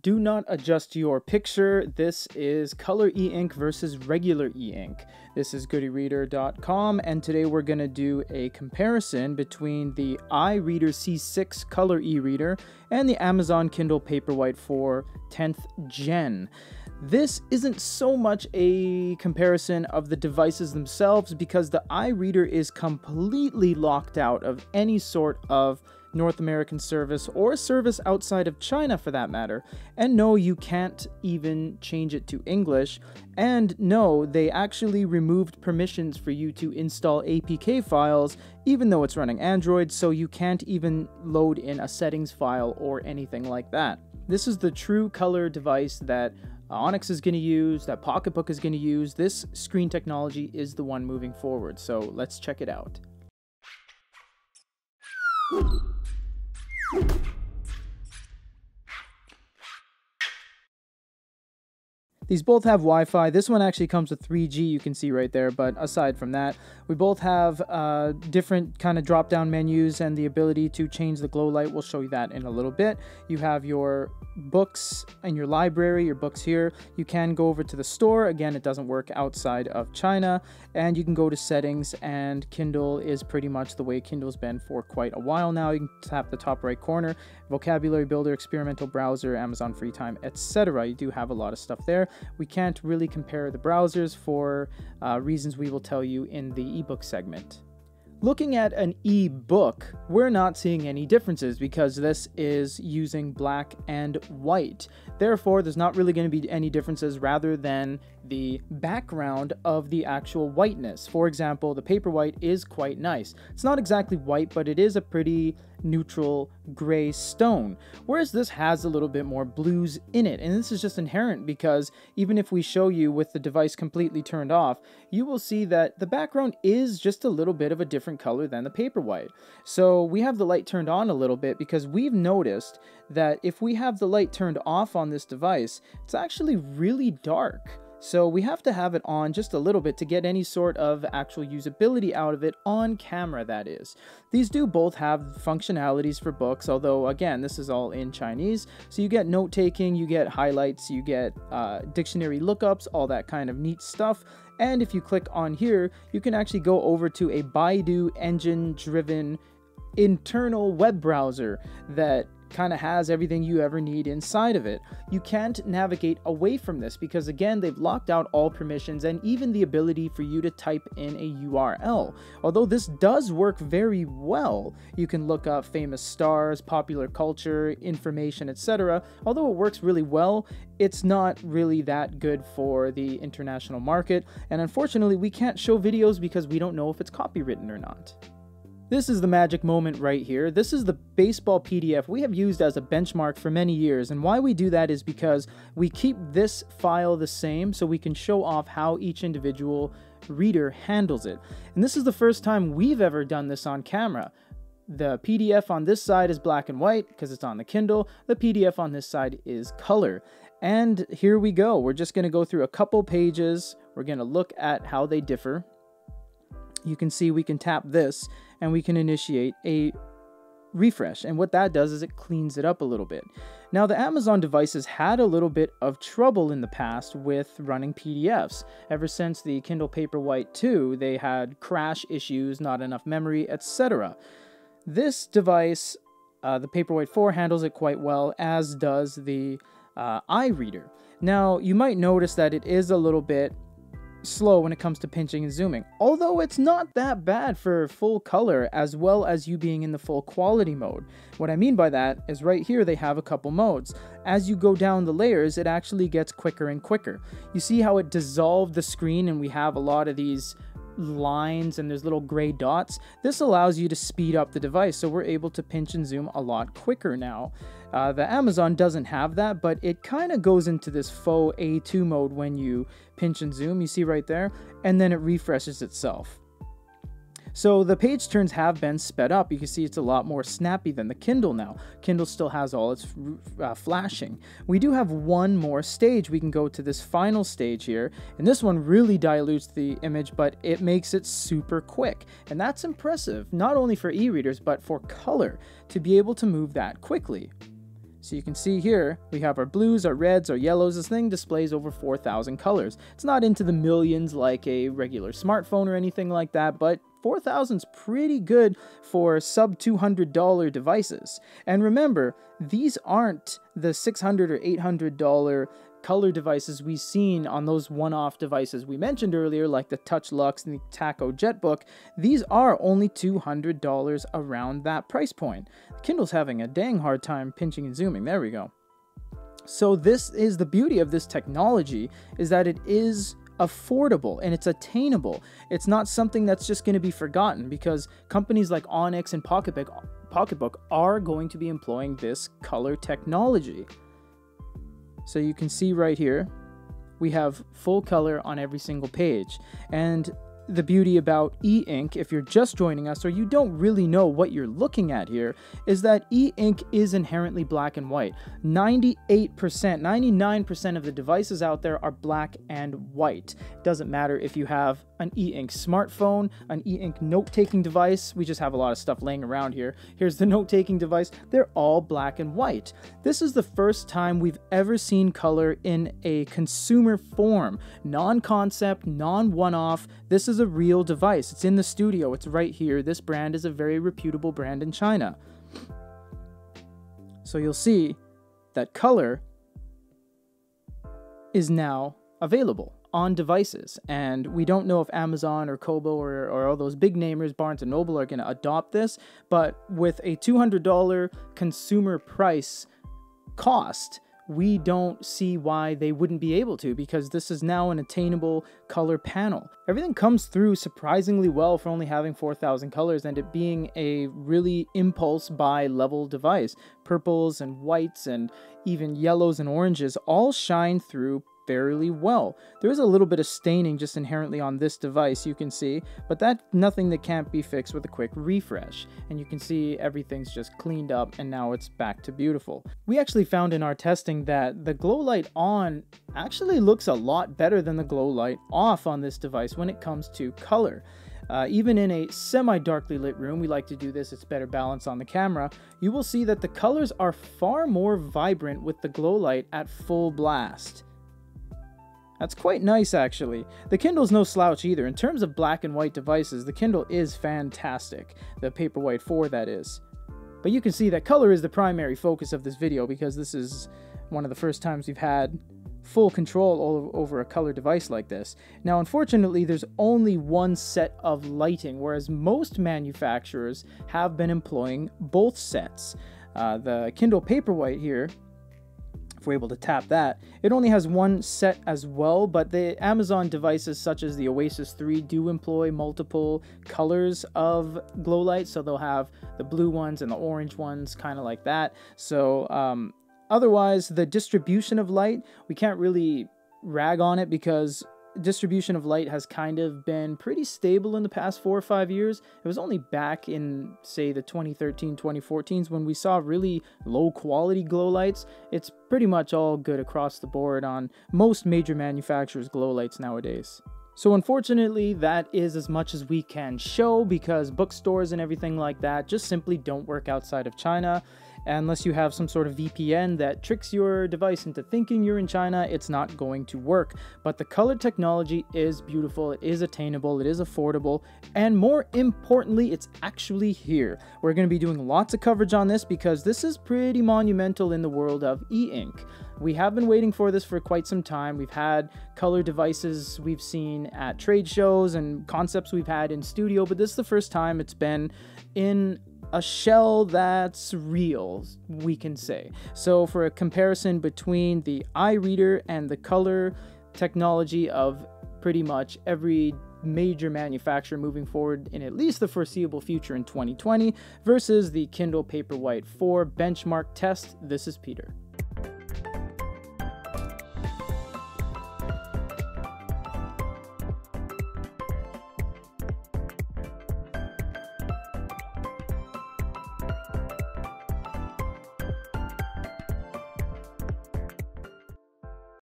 Do not adjust your picture. This is color e-ink versus regular e-ink. This is goodyreader.com, and today we're going to do a comparison between the iReader C6 color e-reader and the Amazon Kindle Paperwhite 4 10th Gen. This isn't so much a comparison of the devices themselves because the iReader is completely locked out of any sort of North American service or service outside of China for that matter. And no, you can't even change it to English. And no, they actually removed permissions for you to install APK files even though it's running Android, so you can't even load in a settings file or anything like that. This is the true color device that Onyx is going to use, that Pocketbook is going to use. This screen technology is the one moving forward, so let's check it out. These both have Wi-Fi. This one actually comes with 3G, you can see right there, but aside from that, we both have different kind of drop-down menus and the ability to change the glow light. We'll show you that in a little bit. You have your books in your library, your books here. You can go over to the store. Again, it doesn't work outside of China. And you can go to settings, and Kindle is pretty much the way Kindle's been for quite a while now. You can tap the top right corner, vocabulary builder, experimental browser, Amazon free time, etc. You do have a lot of stuff there. We can't really compare the browsers for reasons we will tell you in the ebook segment. Looking at an ebook, we're not seeing any differences because this is using black and white. Therefore, there's not really going to be any differences rather than the background of the actual whiteness. For example, the Paperwhite is quite nice. It's not exactly white, but it is a pretty neutral gray stone, whereas this has a little bit more blues in it. And this is just inherent because even if we show you with the device completely turned off, you will see that the background is just a little bit of a different color than the Paperwhite. So we have the light turned on a little bit because we've noticed that if we have the light turned off on this device, it's actually really dark. So we have to have it on just a little bit to get any sort of actual usability out of it on camera, that is. These do both have functionalities for books, although again, this is all in Chinese. So you get note-taking, you get highlights, you get dictionary lookups, all that kind of neat stuff. And if you click on here, you can actually go over to a Baidu engine-driven internal web browser that kind of has everything you ever need inside of it. You can't navigate away from this because again, they've locked out all permissions and even the ability for you to type in a URL. Although this does work very well, you can look up famous stars, popular culture, information, etc. Although it works really well, it's not really that good for the international market, and unfortunately we can't show videos because we don't know if it's copywritten or not. This is the magic moment right here. This is the baseball PDF we have used as a benchmark for many years, and why we do that is because we keep this file the same so we can show off how each individual reader handles it. And this is the first time we've ever done this on camera. The PDF on this side is black and white because it's on the Kindle. The PDF on this side is color. And here we go. We're just going to go through a couple pages. We're going to look at how they differ. You can see we can tap this and we can initiate a refresh. And what that does is it cleans it up a little bit. Now, the Amazon devices had a little bit of trouble in the past with running PDFs. Ever since the Kindle Paperwhite 2, they had crash issues, not enough memory, etc. This device, the Paperwhite 4, handles it quite well, as does the iReader. Now, you might notice that it is a little bit slow when it comes to pinching and zooming, although it's not that bad for full color as well as you being in the full quality mode. What I mean by that is right here they have a couple modes. As you go down the layers, it actually gets quicker and quicker. You see how it dissolved the screen and we have a lot of these lines and there's little gray dots. This allows you to speed up the device, so we're able to pinch and zoom a lot quicker now. The Amazon doesn't have that, but it kind of goes into this faux A2 mode when you pinch and zoom, you see right there, and then it refreshes itself. So the page turns have been sped up. You can see it's a lot more snappy than the Kindle now. Kindle still has all its flashing. We do have one more stage. We can go to this final stage here, and this one really dilutes the image, but it makes it super quick. And that's impressive, not only for e-readers, but for color, to be able to move that quickly. So you can see here, we have our blues, our reds, our yellows. This thing displays over 4,000 colors. It's not into the millions like a regular smartphone or anything like that, but 4,000 is pretty good for sub $200 devices. And remember, these aren't the $600 or $800 color devices we've seen on those one-off devices we mentioned earlier, like the Touch Luxe and the Taco Jetbook. These are only $200 around that price point. Kindle's having a dang hard time pinching and zooming. There we go. So this is the beauty of this technology, is that it is affordable and it's attainable. It's not something that's just going to be forgotten, because companies like Onyx and Pocketbook are going to be employing this color technology. So you can see right here, we have full color on every single page. And the beauty about e-ink, if you're just joining us or you don't really know what you're looking at here, is that e-ink is inherently black and white. 98%, 99% of the devices out there are black and white. It doesn't matter if you have an e-ink smartphone, an e-ink note-taking device. We just have a lot of stuff laying around here. Here's the note-taking device. They're all black and white. This is the first time we've ever seen color in a consumer form. Non-concept, non-one-off. This is a real device. It's in the studio. It's right here. This brand is a very reputable brand in China. So you'll see that color is now available on devices, and we don't know if Amazon or Kobo or all those big namers, Barnes & Noble, are going to adopt this, but with a $200 consumer price cost, we don't see why they wouldn't be able to, because this is now an attainable color panel. Everything comes through surprisingly well for only having 4,000 colors and it being a really impulse buy level device. Purples and whites and even yellows and oranges all shine through fairly well. There is a little bit of staining just inherently on this device, you can see, but that's nothing that can't be fixed with a quick refresh. And you can see everything's just cleaned up and now it's back to beautiful. We actually found in our testing that the glow light on actually looks a lot better than the glow light off on this device when it comes to color. Even in a semi-darkly lit room, we like to do this, it's better balance on the camera, you will see that the colors are far more vibrant with the glow light at full blast. That's quite nice, actually. The Kindle's no slouch either. In terms of black and white devices, the Kindle is fantastic. The Paperwhite 4, that is. But you can see that color is the primary focus of this video, because this is one of the first times we've had full control over a color device like this. Now, unfortunately, there's only one set of lighting, whereas most manufacturers have been employing both sets. The Kindle Paperwhite here, if we're able to tap that, it only has one set as well, but the Amazon devices such as the Oasis 3 do employ multiple colors of glow light, so they'll have the blue ones and the orange ones, kind of like that. So otherwise, the distribution of light, we can't really rag on it, because distribution of light has kind of been pretty stable in the past 4 or 5 years. It was only back in, say, the 2013, 2014s when we saw really low quality glow lights. It's pretty much all good across the board on most major manufacturers' glow lights nowadays. So unfortunately, that is as much as we can show, because bookstores and everything like that just simply don't work outside of China. Unless you have some sort of VPN that tricks your device into thinking you're in China, it's not going to work. But the color technology is beautiful, it is attainable, it is affordable, and more importantly, it's actually here. We're going to be doing lots of coverage on this because this is pretty monumental in the world of e-ink. We have been waiting for this for quite some time. We've had color devices we've seen at trade shows and concepts we've had in studio, but this is the first time it's been in a shell that's real, we can say. So for a comparison between the iReader and the color technology of pretty much every major manufacturer moving forward in at least the foreseeable future in 2020 versus the Kindle Paperwhite 4 benchmark test, this is Peter.